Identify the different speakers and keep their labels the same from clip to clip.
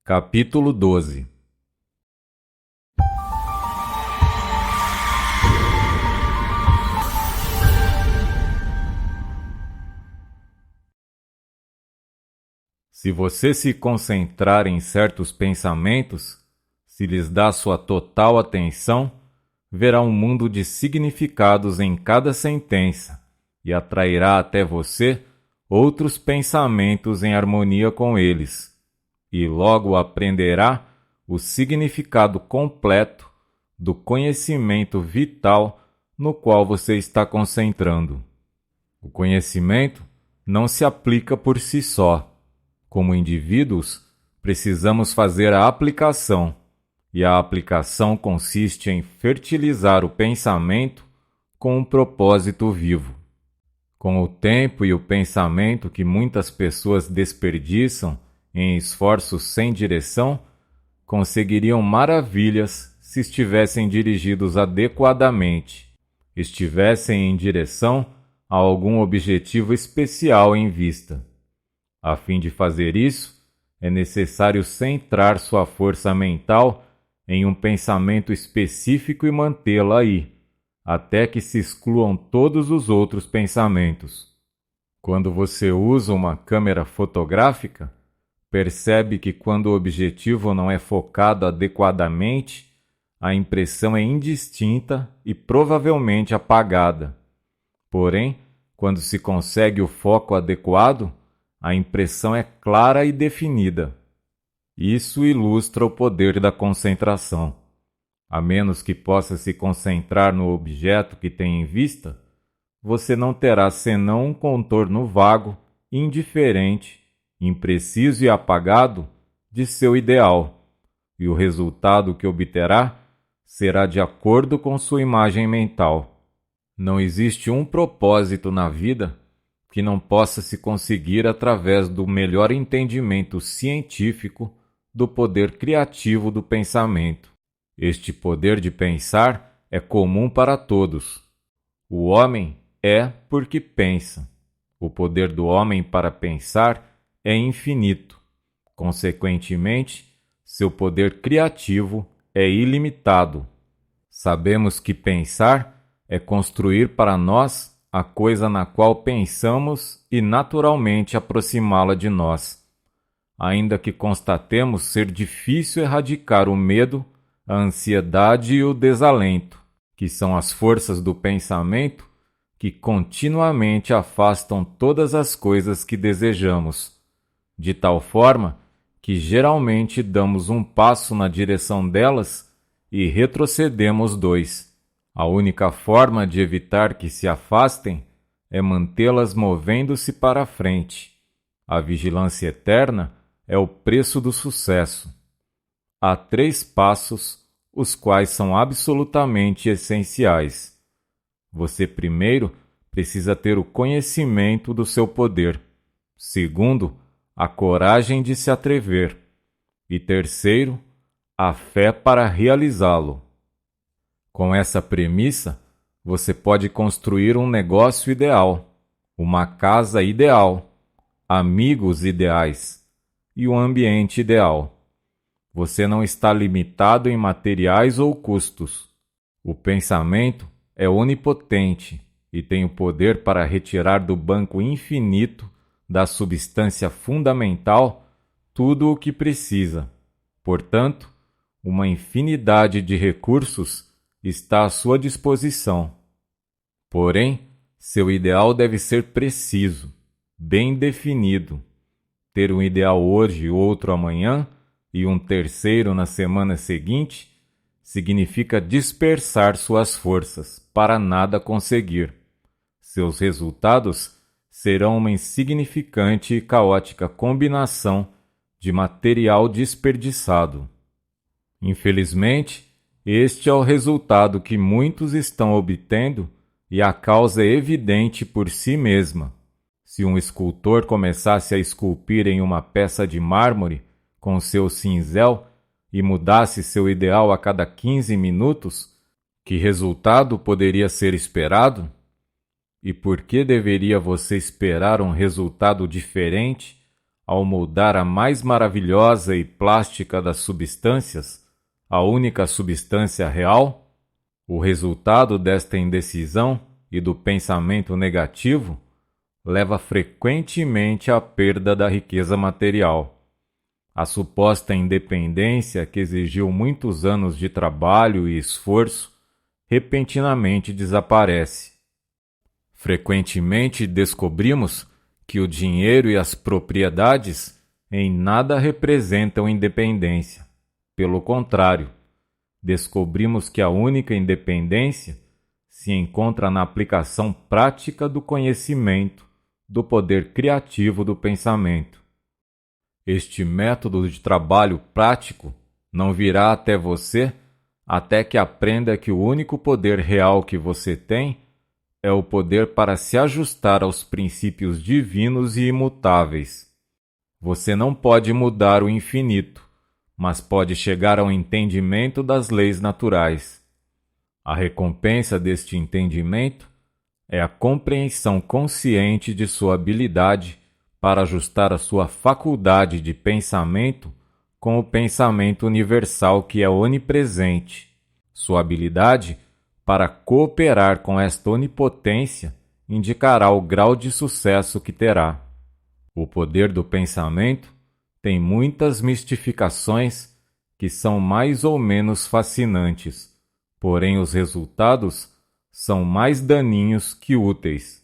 Speaker 1: Capítulo 12. Se você se concentrar em certos pensamentos, se lhes dá sua total atenção, verá um mundo de significados em cada sentença e atrairá até você outros pensamentos em harmonia com eles, e logo aprenderá o significado completo do conhecimento vital no qual você está concentrando. O conhecimento não se aplica por si só. Como indivíduos, precisamos fazer a aplicação, e a aplicação consiste em fertilizar o pensamento com um propósito vivo. Com o tempo e o pensamento que muitas pessoas desperdiçam em esforços sem direção, conseguiriam maravilhas se estivessem dirigidos adequadamente, estivessem em direção a algum objetivo especial em vista. A fim de fazer isso, é necessário centrar sua força mental em um pensamento específico e mantê-la aí, até que se excluam todos os outros pensamentos. Quando você usa uma câmera fotográfica, percebe que quando o objetivo não é focado adequadamente, a impressão é indistinta e provavelmente apagada. Porém, quando se consegue o foco adequado, a impressão é clara e definida. Isso ilustra o poder da concentração. A menos que possa se concentrar no objeto que tem em vista, você não terá senão um contorno vago, indiferente, impreciso e apagado de seu ideal, e o resultado que obterá será de acordo com sua imagem mental. Não existe um propósito na vida que não possa se conseguir através do melhor entendimento científico do poder criativo do pensamento. Este poder de pensar é comum para todos. O homem é porque pensa. O poder do homem para pensar é infinito. Consequentemente, seu poder criativo é ilimitado. Sabemos que pensar é construir para nós a coisa na qual pensamos e naturalmente aproximá-la de nós. Ainda que constatemos ser difícil erradicar o medo, a ansiedade e o desalento, que são as forças do pensamento que continuamente afastam todas as coisas que desejamos, de tal forma que geralmente damos um passo na direção delas e retrocedemos dois. A única forma de evitar que se afastem é mantê-las movendo-se para a frente. A vigilância eterna é o preço do sucesso. Há 3 passos, os quais são absolutamente essenciais. Você primeiro precisa ter o conhecimento do seu poder. Segundo, a coragem de se atrever. E terceiro, a fé para realizá-lo. Com essa premissa, você pode construir um negócio ideal, uma casa ideal, amigos ideais e um ambiente ideal. Você não está limitado em materiais ou custos. O pensamento é onipotente e tem o poder para retirar do banco infinito da substância fundamental tudo o que precisa. Portanto, uma infinidade de recursos está à sua disposição. Porém, seu ideal deve ser preciso, bem definido. Ter um ideal hoje, outro amanhã e um terceiro na semana seguinte significa dispersar suas forças para nada conseguir. Seus resultados serão uma insignificante e caótica combinação de material desperdiçado. Infelizmente, este é o resultado que muitos estão obtendo e a causa é evidente por si mesma. Se um escultor começasse a esculpir em uma peça de mármore com seu cinzel e mudasse seu ideal a cada 15 minutos, que resultado poderia ser esperado? E por que deveria você esperar um resultado diferente ao moldar a mais maravilhosa e plástica das substâncias, a única substância real? O resultado desta indecisão e do pensamento negativo leva frequentemente à perda da riqueza material. A suposta independência, que exigiu muitos anos de trabalho e esforço, repentinamente desaparece. Frequentemente descobrimos que o dinheiro e as propriedades em nada representam independência. Pelo contrário, descobrimos que a única independência se encontra na aplicação prática do conhecimento, do poder criativo do pensamento. Este método de trabalho prático não virá até você até que aprenda que o único poder real que você tem é o poder para se ajustar aos princípios divinos e imutáveis. Você não pode mudar o infinito, mas pode chegar ao entendimento das leis naturais. A recompensa deste entendimento é a compreensão consciente de sua habilidade para ajustar a sua faculdade de pensamento com o pensamento universal que é onipresente. Sua habilidade para cooperar com esta onipotência indicará o grau de sucesso que terá. O poder do pensamento tem muitas mistificações que são mais ou menos fascinantes, porém os resultados são mais daninhos que úteis.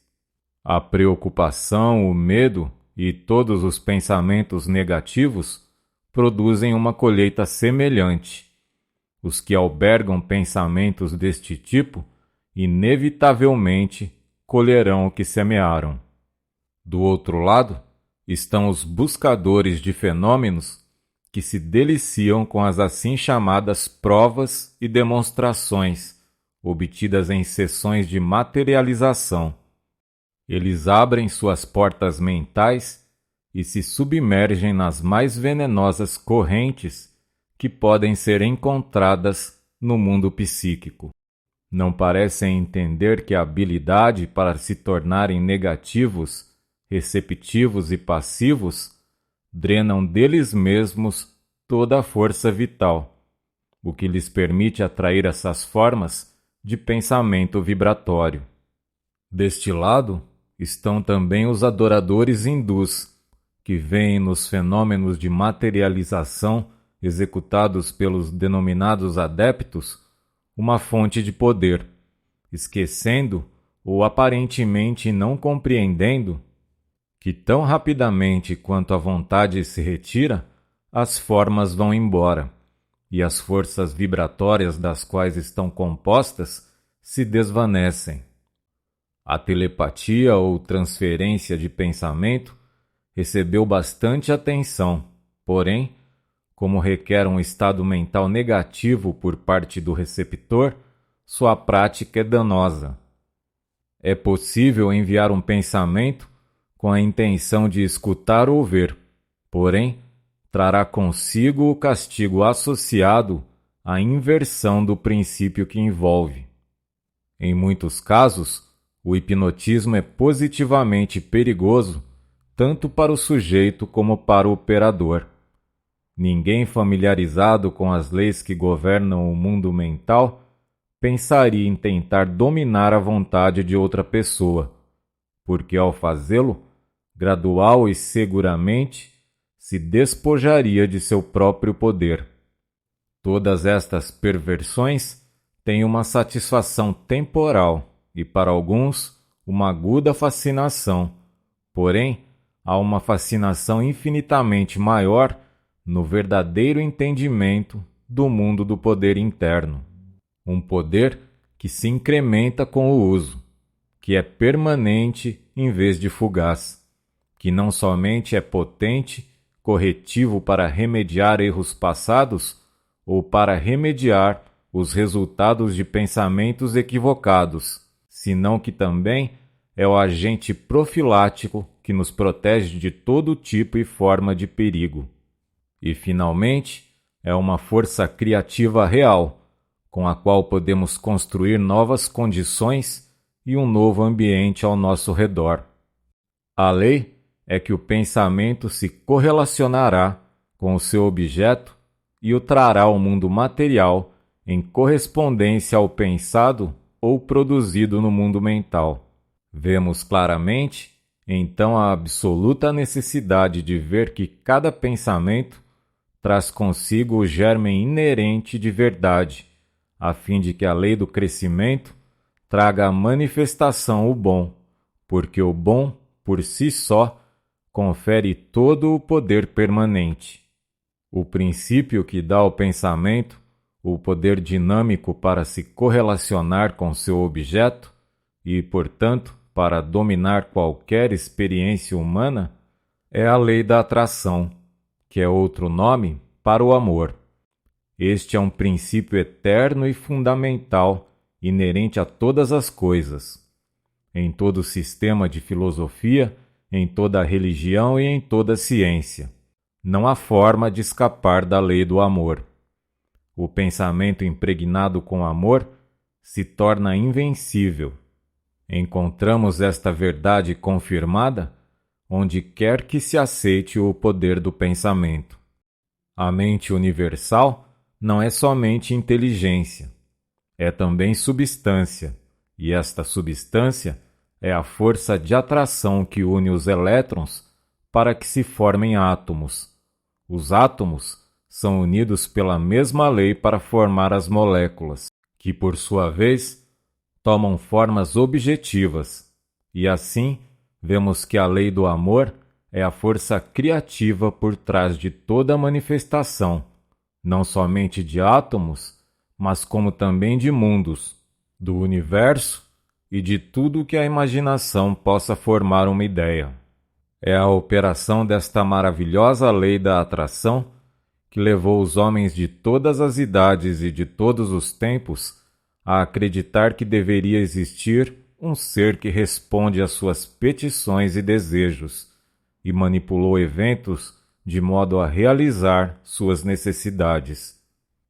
Speaker 1: A preocupação, o medo e todos os pensamentos negativos produzem uma colheita semelhante. Os que albergam pensamentos deste tipo, inevitavelmente, colherão o que semearam. Do outro lado, estão os buscadores de fenômenos que se deliciam com as assim chamadas provas e demonstrações, obtidas em sessões de materialização. Eles abrem suas portas mentais e se submergem nas mais venenosas correntes que podem ser encontradas no mundo psíquico. Não parecem entender que a habilidade para se tornarem negativos, receptivos e passivos drenam deles mesmos toda a força vital, o que lhes permite atrair essas formas de pensamento vibratório. Deste lado estão também os adoradores hindus, que veem nos fenômenos de materialização executados pelos denominados adeptos uma fonte de poder, esquecendo ou aparentemente não compreendendo que tão rapidamente quanto a vontade se retira, as formas vão embora, e as forças vibratórias das quais estão compostas se desvanecem. A telepatia ou transferência de pensamento recebeu bastante atenção, porém, como requer um estado mental negativo por parte do receptor, sua prática é danosa. É possível enviar um pensamento com a intenção de escutar ou ver, porém, trará consigo o castigo associado à inversão do princípio que envolve. Em muitos casos, o hipnotismo é positivamente perigoso tanto para o sujeito como para o operador. Ninguém familiarizado com as leis que governam o mundo mental pensaria em tentar dominar a vontade de outra pessoa, porque ao fazê-lo, gradual e seguramente, se despojaria de seu próprio poder. Todas estas perversões têm uma satisfação temporal e, para alguns, uma aguda fascinação. Porém, há uma fascinação infinitamente maior no verdadeiro entendimento do mundo do poder interno. Um poder que se incrementa com o uso, que é permanente em vez de fugaz, que não somente é potente, corretivo para remediar erros passados ou para remediar os resultados de pensamentos equivocados, senão que também é o agente profilático que nos protege de todo tipo e forma de perigo. E, finalmente, é uma força criativa real, com a qual podemos construir novas condições e um novo ambiente ao nosso redor. A lei é que o pensamento se correlacionará com o seu objeto e o trará ao mundo material em correspondência ao pensado ou produzido no mundo mental. Vemos claramente, então, a absoluta necessidade de ver que cada pensamento traz consigo o germe inerente de verdade, a fim de que a lei do crescimento traga à manifestação o bom, porque o bom, por si só, confere todo o poder permanente. O princípio que dá ao pensamento o poder dinâmico para se correlacionar com seu objeto e, portanto, para dominar qualquer experiência humana, é a lei da atração, que é outro nome para o amor. Este é um princípio eterno e fundamental, inerente a todas as coisas, em todo sistema de filosofia, em toda religião e em toda ciência. Não há forma de escapar da lei do amor. O pensamento impregnado com amor se torna invencível. Encontramos esta verdade confirmada onde quer que se aceite o poder do pensamento. A mente universal não é somente inteligência, é também substância, e esta substância é a força de atração que une os elétrons para que se formem átomos. Os átomos são unidos pela mesma lei para formar as moléculas, que, por sua vez, tomam formas objetivas, e assim vemos que a lei do amor é a força criativa por trás de toda a manifestação, não somente de átomos, mas como também de mundos, do universo e de tudo que a imaginação possa formar uma ideia. É a operação desta maravilhosa lei da atração que levou os homens de todas as idades e de todos os tempos a acreditar que deveria existir um ser que responde às suas petições e desejos e manipulou eventos de modo a realizar suas necessidades.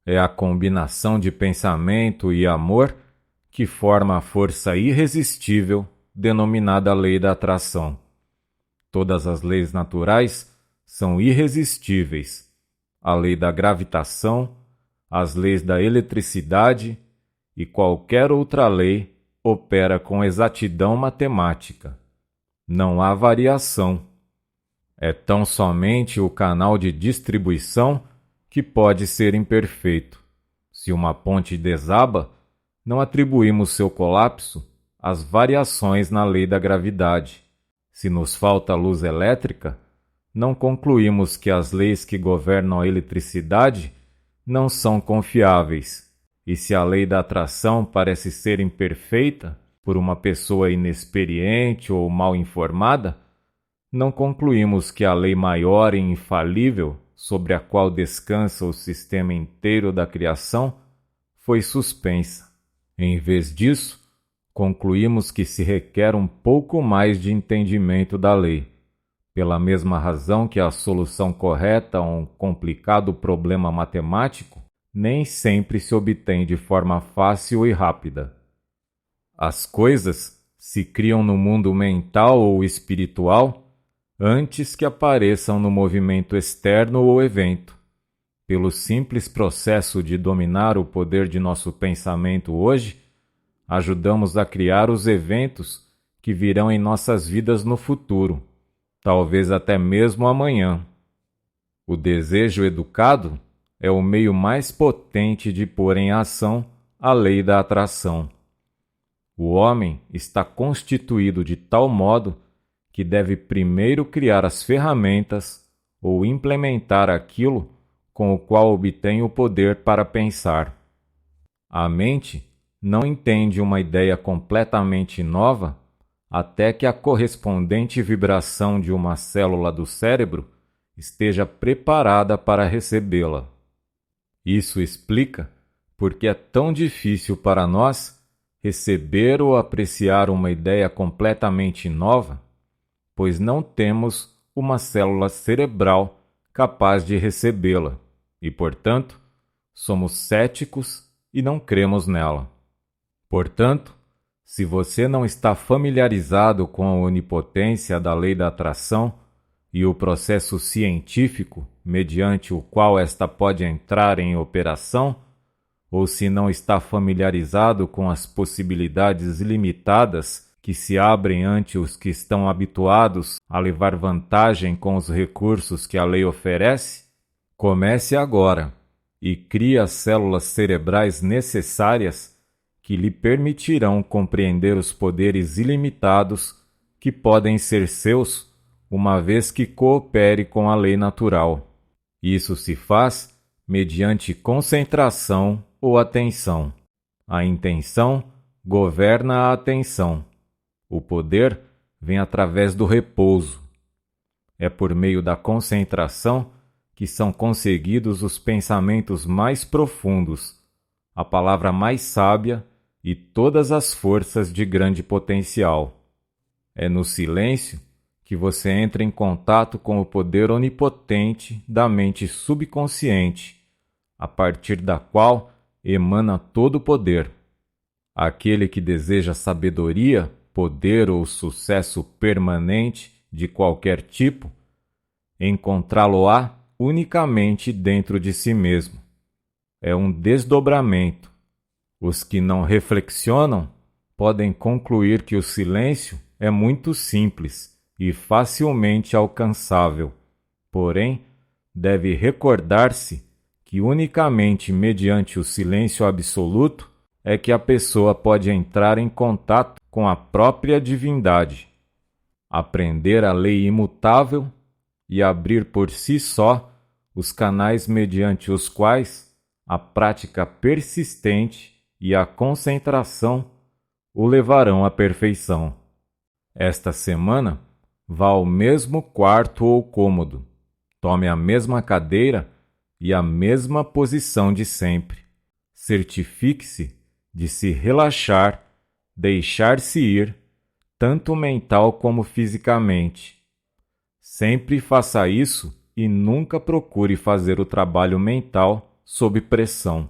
Speaker 1: É a combinação de pensamento e amor que forma a força irresistível denominada lei da atração. Todas as leis naturais são irresistíveis. A lei da gravitação, as leis da eletricidade e qualquer outra lei opera com exatidão matemática. Não há variação. É tão somente o canal de distribuição que pode ser imperfeito. Se uma ponte desaba, não atribuímos seu colapso às variações na lei da gravidade. Se nos falta luz elétrica, não concluímos que as leis que governam a eletricidade não são confiáveis. E se a lei da atração parece ser imperfeita por uma pessoa inexperiente ou mal informada, não concluímos que a lei maior e infalível, sobre a qual descansa o sistema inteiro da criação, foi suspensa. Em vez disso, concluímos que se requer um pouco mais de entendimento da lei, pela mesma razão que a solução correta a um complicado problema matemático nem sempre se obtém de forma fácil e rápida. As coisas se criam no mundo mental ou espiritual antes que apareçam no movimento externo ou evento. Pelo simples processo de dominar o poder de nosso pensamento hoje, ajudamos a criar os eventos que virão em nossas vidas no futuro, talvez até mesmo amanhã. O desejo educado é o meio mais potente de pôr em ação a lei da atração. O homem está constituído de tal modo que deve primeiro criar as ferramentas ou implementar aquilo com o qual obtém o poder para pensar. A mente não entende uma ideia completamente nova até que a correspondente vibração de uma célula do cérebro esteja preparada para recebê-la. Isso explica porque é tão difícil para nós receber ou apreciar uma ideia completamente nova, pois não temos uma célula cerebral capaz de recebê-la e, portanto, somos céticos e não cremos nela. Portanto, se você não está familiarizado com a onipotência da lei da atração e o processo científico mediante o qual esta pode entrar em operação, ou se não está familiarizado com as possibilidades ilimitadas que se abrem ante os que estão habituados a levar vantagem com os recursos que a lei oferece, comece agora e crie as células cerebrais necessárias que lhe permitirão compreender os poderes ilimitados que podem ser seus, uma vez que coopere com a lei natural. Isso se faz mediante concentração ou atenção. A intenção governa a atenção. O poder vem através do repouso. É por meio da concentração que são conseguidos os pensamentos mais profundos, a palavra mais sábia e todas as forças de grande potencial. É no silêncio que você entra em contato com o poder onipotente da mente subconsciente, a partir da qual emana todo o poder. Aquele que deseja sabedoria, poder ou sucesso permanente de qualquer tipo, encontrá-lo-á unicamente dentro de si mesmo. É um desdobramento. Os que não reflexionam podem concluir que o silêncio é muito simples e facilmente alcançável. Porém, deve recordar-se que unicamente mediante o silêncio absoluto é que a pessoa pode entrar em contato com a própria divindade, aprender a lei imutável e abrir por si só os canais mediante os quais a prática persistente e a concentração o levarão à perfeição. Esta semana, vá ao mesmo quarto ou cômodo, tome a mesma cadeira e a mesma posição de sempre. Certifique-se de se relaxar, deixar-se ir, tanto mental como fisicamente. Sempre faça isso e nunca procure fazer o trabalho mental sob pressão.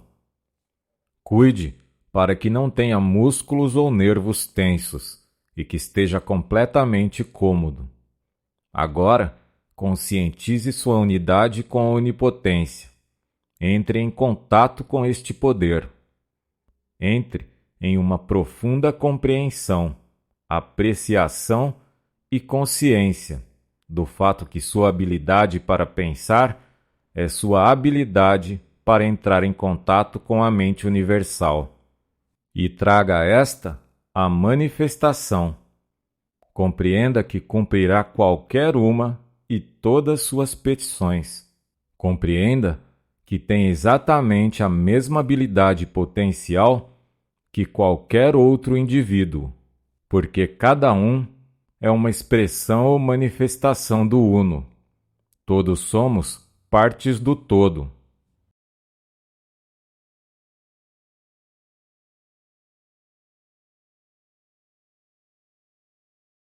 Speaker 1: Cuide para que não tenha músculos ou nervos tensos e que esteja completamente cômodo. Agora, conscientize sua unidade com a onipotência. Entre em contato com este poder. Entre em uma profunda compreensão, apreciação e consciência do fato que sua habilidade para pensar é sua habilidade para entrar em contato com a mente universal. E traga esta a manifestação. Compreenda que cumprirá qualquer uma e todas suas petições. Compreenda que tem exatamente a mesma habilidade potencial que qualquer outro indivíduo, porque cada um é uma expressão ou manifestação do Uno. Todos somos partes do todo.